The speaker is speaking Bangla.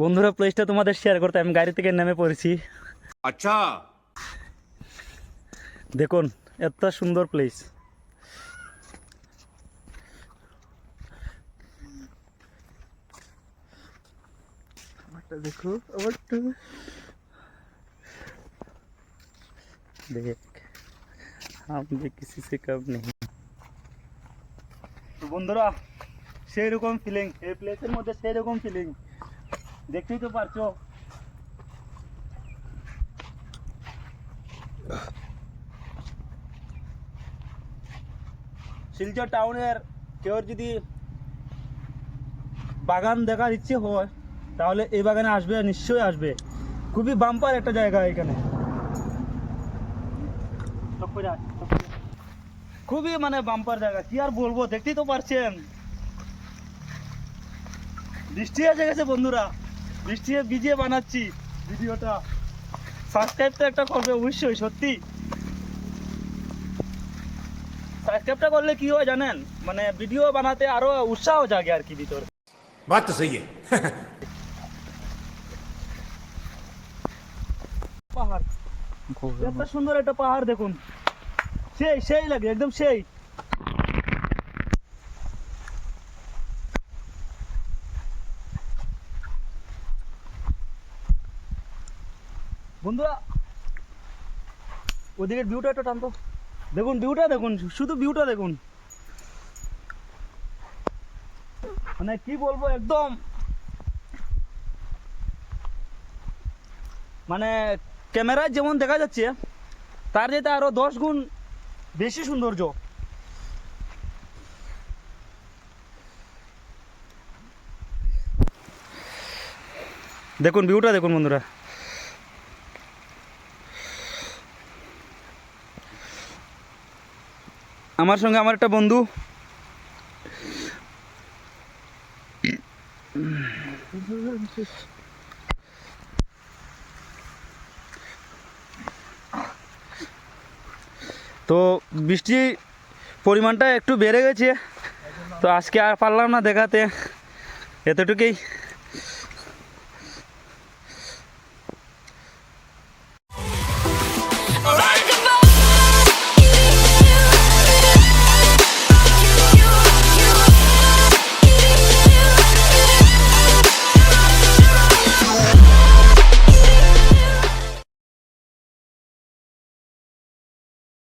বন্ধুরা প্লেসটা তোমাদের শেয়ার করতে আমি গাড়ি থেকে নেমে পড়েছি। अच्छा দেখুন এত সুন্দর প্লেস। আমারটা দেখো, আমারটা দেখ, हम भी किसी से कम नहीं। তো বন্ধুরা সেই রকম ফিলিং এই প্লেসের মধ্যে, সেই রকম ফিলিং দেখতেই তো পারছো। শিলচর টাউনের কেউ যদি বাগান দেখার ইচ্ছে হয় তাহলে এই বাগানে আসবে, নিশ্চয়ই আসবে। খুবই বাম্পার একটা জায়গা এখানে, খুবই মানে বাম্পার জায়গা, কি আর বলবো, দেখতেই তো পারছেন। বৃষ্টি এসে গেছে বন্ধুরা, বৃষ্টি ভিজিয়ে বানাচ্ছি ভিডিওটা। সাবস্ক্রাইব তো একটা করবে অবশ্যই, সত্যি সাবস্ক্রাইবটা করলে কি হয় জানেন, মানে ভিডিও বানাতে আরো উৎসাহ জাগে আর কি ভিতরে। बात तो सही है পাহাড়, এত সুন্দর একটা পাহাড় দেখুন, সেই সেই লাগে একদম সেই। বন্ধুরা ওদিকের ভিউটা একটা টানতো, দেখুন ভিউটা দেখুন, শুধু ভিউটা দেখুন, মানে কি বলবো একদম, মানে ক্যামেরায় যেমন দেখা যাচ্ছে তার যেটা আরো 10 গুণ বেশি সৌন্দর্য। দেখুন ভিউটা দেখুন বন্ধুরা। আমার সঙ্গে আমার একটা বন্ধু, তো বৃষ্টির পরিমাণটা একটু বেড়ে গেছে, তো আজকে আর পারলাম না দেখাতে, এতটুকুই।